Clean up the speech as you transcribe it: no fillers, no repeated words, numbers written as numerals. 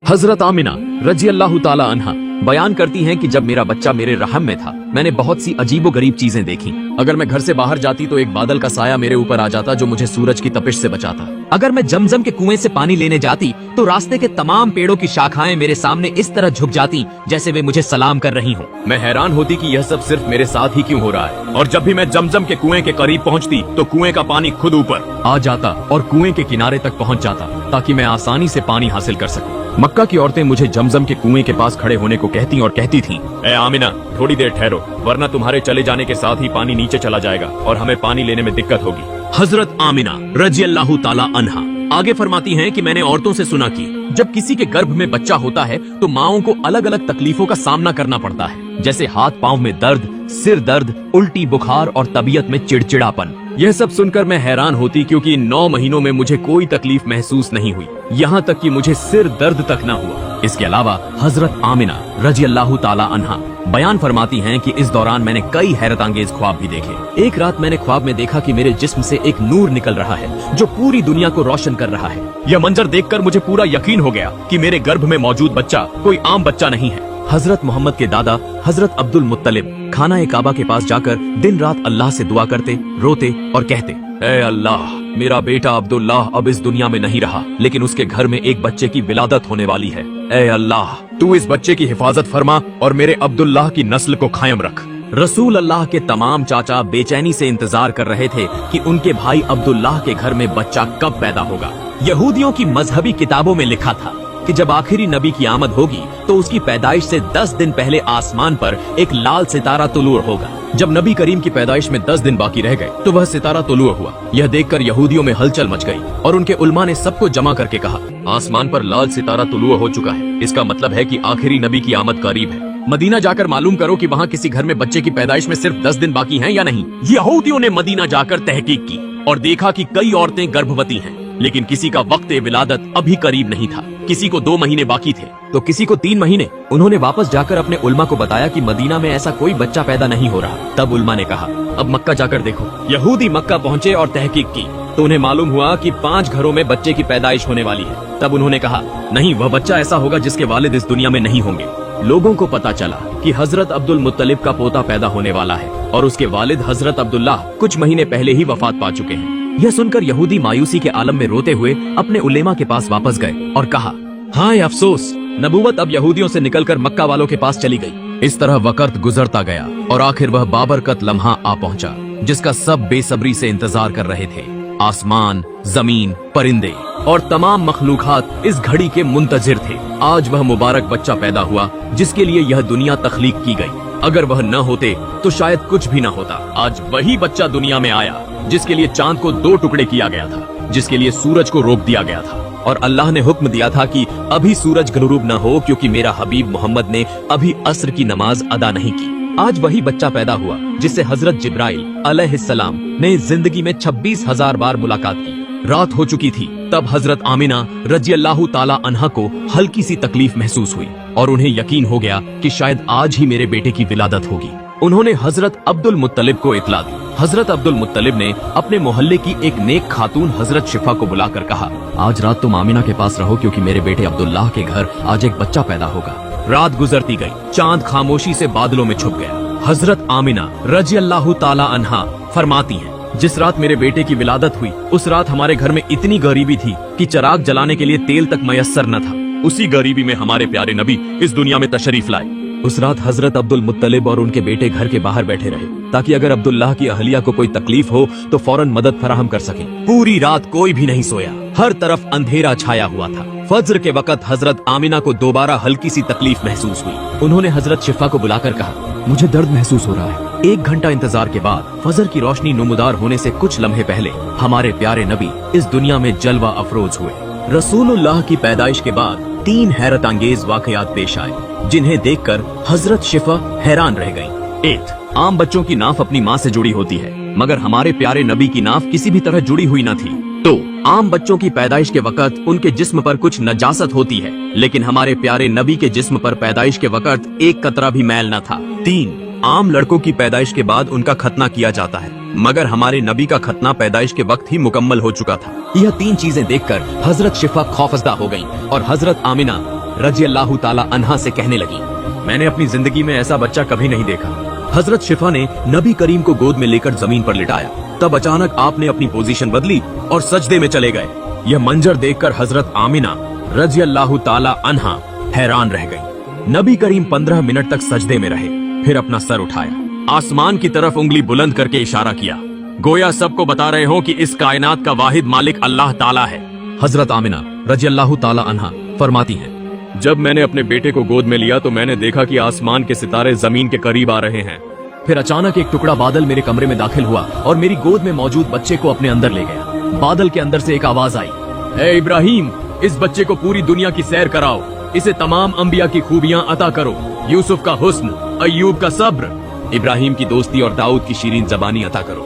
हजरत आमिना रजी अल्लाह ताला अन्हा बयान करती हैं कि जब मेरा बच्चा मेरे रहम में था मैंने बहुत सी अजीबो गरीब चीजें देखी। अगर मैं घर से बाहर जाती तो एक बादल का साया मेरे ऊपर आ जाता जो मुझे सूरज की तपिश से बचाता। अगर मैं जमजम के कुएं से पानी लेने जाती तो रास्ते के तमाम पेड़ों की शाखाएं मेरे सामने इस तरह झुक जाती जैसे वे मुझे सलाम कर रही हों। मैं हैरान होती कि यह सब सिर्फ मेरे साथ ही क्यों हो रहा है। और जब भी मैं जमजम के कुएं के करीब पहुंचती तो कुएं का पानी खुद ऊपर आ जाता और कुएं के किनारे तक पहुंच जाता ताकि मैं आसानी से पानी हासिल कर सकूं। मक्का की औरतें मुझे जमजम के कुएं के पास खड़े होने को कहती और कहती थीं, ए आमिना थोड़ी देर ठहरो वरना तुम्हारे चले जाने के साथ ही पानी नीचे चला जाएगा और हमें पानी लेने में दिक्कत होगी। हजरत आमिना रजी अल्लाह ताला अन्हा आगे फरमाती हैं कि मैंने औरतों से सुना कि जब किसी के गर्भ में बच्चा होता है तो माओं को अलग अलग तकलीफों का सामना करना पड़ता है, जैसे हाथ पांव में दर्द, सिर दर्द, उल्टी, बुखार और तबीयत में चिड़चिड़ापन। यह सब सुनकर मैं हैरान होती क्योंकि इन 9 महीनों में मुझे कोई तकलीफ महसूस नहीं हुई, यहाँ तक कि मुझे सिर दर्द तक न हुआ। इसके अलावा हजरत आमिना रजी अल्लाह ताला अन्हा बयान फरमाती हैं कि इस दौरान मैंने कई हैरत अंगेज ख्वाब भी देखे। एक रात मैंने ख्वाब में देखा कि मेरे जिस्म से एक नूर निकल रहा है जो पूरी दुनिया को रोशन कर रहा है। यह मंजर देखकर मुझे पूरा यकीन हो गया कि मेरे गर्भ में मौजूद बच्चा कोई आम बच्चा नहीं है। हजरत मोहम्मद के दादा हजरत अब्दुल मुत्तलिब खाना ए काबा के पास जाकर दिन रात अल्लाह से दुआ करते, रोते और कहते, ए अल्लाह मेरा बेटा अब्दुल्लाह अब इस दुनिया में नहीं रहा लेकिन उसके घर में एक बच्चे की विलादत होने वाली है। ए अल्लाह तू इस बच्चे की हिफाजत फरमा और मेरे अब्दुल्लाह की नस्ल को कायम रख। रसूल अल्लाह के तमाम चाचा बेचैनी से इंतजार कर रहे थे कि उनके भाई अब्दुल्लाह के घर में बच्चा कब पैदा होगा। यहूदियों की मजहबी किताबों में लिखा था कि जब आखिरी नबी की आमद होगी तो उसकी पैदाइश से 10 दिन पहले आसमान पर एक लाल सितारा तुलूर होगा। जब नबी करीम की पैदाइश में 10 दिन बाकी रह गए तो वह सितारा तुलूर हुआ। यह देखकर यहूदियों में हलचल मच गई और उनके उलमा ने सबको जमा करके कहा, आसमान पर लाल सितारा तुलूर हो चुका है, इसका मतलब है कि आखिरी नबी की आमद करीब है। मदीना जाकर मालूम करो कि वहाँ किसी घर में बच्चे की पैदाइश में सिर्फ 10 दिन बाकी हैं या नहीं। यहूदियों ने मदीना जाकर तहकीक की और देखा कि कई औरतें गर्भवती हैं, लेकिन किसी का वक्त विलादत अभी करीब नहीं था। किसी को 2 महीने बाकी थे तो किसी को 3 महीने। उन्होंने वापस जाकर अपने उलमा को बताया कि मदीना में ऐसा कोई बच्चा पैदा नहीं हो रहा। तब उलमा ने कहा, अब मक्का जाकर देखो। यहूदी मक्का पहुँचे और तहकीक की तो उन्हें मालूम हुआ कि 5 घरों में बच्चे की पैदाइश होने वाली है। तब उन्होंने कहा, नहीं वह बच्चा ऐसा होगा जिसके वालिद इस दुनिया में नहीं होंगे। लोगों को पता चला कि हजरत अब्दुल मुत्तलिब का पोता पैदा होने वाला है और उसके वालिद हजरत अब्दुल्लाह कुछ महीने पहले ही वफात पा चुके हैं। यह सुनकर यहूदी मायूसी के आलम में रोते हुए अपने उलेमा के पास वापस गए और कहा, हाँ अफसोस, नबूवत अब यहूदियों से निकलकर मक्का वालों के पास चली गई। इस तरह वक्त गुजरता गया और आखिर वह बाबरकत लम्हा आ पहुंचा जिसका सब बेसब्री से इंतजार कर रहे थे। आसमान, जमीन, परिंदे और तमाम मखलूकात इस घड़ी के मुंतजिर थे। आज वह मुबारक बच्चा पैदा हुआ जिसके लिए यह दुनिया तख्लीक की गई। अगर वह न होते तो शायद कुछ भी न होता। आज वही बच्चा दुनिया में आया जिसके लिए चांद को 2 टुकड़े किया गया था, जिसके लिए सूरज को रोक दिया गया था और अल्लाह ने हुक्म दिया था कि अभी सूरज गुरूब न हो क्योंकि मेरा हबीब मोहम्मद ने अभी असर की नमाज अदा नहीं की। आज वही बच्चा पैदा हुआ जिससे हजरत जिब्राइल अलैहिस्सलाम ने जिंदगी में 26,000 बार मुलाकात की। रात हो चुकी थी तब हजरत आमिना रजी अल्लाह ताला अन्हा को हल्की सी तकलीफ महसूस हुई और उन्हें यकीन हो गया कि शायद आज ही मेरे बेटे की विलादत होगी। उन्होंने हजरत अब्दुल मुत्तलिब को इतला दी। हजरत अब्दुल मुत्तलिब ने अपने मोहल्ले की एक नेक खातून हजरत शिफा को बुलाकर कहा, आज रात तुम आमिना के पास रहो क्योंकि मेरे बेटे अब्दुल्लाह के घर आज एक बच्चा पैदा होगा। रात गुजरती गई, चांद खामोशी से बादलों में छुप गया। हजरत आमिना रजी अल्लाह ताला अन्हा फरमाती हैं, जिस रात मेरे बेटे की विलादत हुई उस रात हमारे घर में इतनी गरीबी थी कि चिराग जलाने के लिए तेल तक मयस्सर न था। उसी गरीबी में हमारे प्यारे नबी इस दुनिया में तशरीफ लाए। उस रात हजरत अब्दुल मुत्तलिब और उनके बेटे घर के बाहर बैठे रहे ताकि अगर अब्दुल्लाह की अहलिया को कोई तकलीफ हो तो फौरन मदद फराहम कर सके। पूरी रात कोई भी नहीं सोया, हर तरफ अंधेरा छाया हुआ था। फज्र के वक्त हजरत आमिना को दोबारा हल्की सी तकलीफ महसूस हुई। उन्होंने हजरत शिफा को बुलाकर कहा, मुझे दर्द महसूस हो रहा है। 1 घंटा इंतजार के बाद फजर की रोशनी नुमुदार होने से कुछ लम्हे पहले हमारे प्यारे नबी इस दुनिया में जलवा अफरोज हुए। रसूलुल्लाह की पैदाइश के बाद 3 हैरत अंगेज वाकयात पेश आए जिन्हें देखकर हजरत शिफा हैरान रह गईं। 1. आम बच्चों की नाफ अपनी माँ से जुड़ी होती है मगर हमारे प्यारे नबी की नाफ किसी भी तरह जुड़ी हुई न थी। 2. आम बच्चों की पैदाइश के वक्त उनके जिस्म पर कुछ नजासत होती है लेकिन हमारे प्यारे नबी के जिस्म पर पैदाइश के वक्त एक कतरा भी मैल न था। 3. आम लड़कों की पैदाइश के बाद उनका खतना किया जाता है मगर हमारे नबी का खतना पैदाइश के वक्त ही मुकम्मल हो चुका था। यह 3 चीजें देखकर हजरत शिफा खौफजदा हो गईं और हजरत आमिना रजी अल्लाह ताला अन्हा से कहने लगी, मैंने अपनी जिंदगी में ऐसा बच्चा कभी नहीं देखा। हजरत शिफा ने नबी करीम को गोद में लेकर जमीन पर लिटाया। तब अचानक आपने अपनी पोजीशन बदली और सजदे में चले गए। यह मंजर देखकर हजरत आमिना रजी अल्लाह ताला अन्हा हैरान रह गई। नबी करीम 15 मिनट तक सजदे में रहे, फिर अपना सर उठाया, आसमान की तरफ उंगली बुलंद करके इशारा किया, गोया सबको बता रहे हो कि इस कायनात का वाहिद मालिक अल्लाह ताला है। हजरत आमिना रजी अल्लाह ताला अन्हा फरमाती हैं, जब मैंने अपने बेटे को गोद में लिया तो मैंने देखा कि आसमान के सितारे जमीन के करीब आ रहे हैं। फिर अचानक एक टुकड़ा बादल मेरे कमरे में दाखिल हुआ और मेरी गोद में मौजूद बच्चे को अपने अंदर ले गया। बादल के अंदर से एक आवाज आई, ए इब्राहिम, इस बच्चे को पूरी दुनिया की सैर कराओ, इसे तमाम अंबिया की खूबियां अता करो, यूसुफ का हुस्न, अय्यूब का सब्र, इब्राहिम की दोस्ती और दाऊद की शीरीन जबानी अता करो।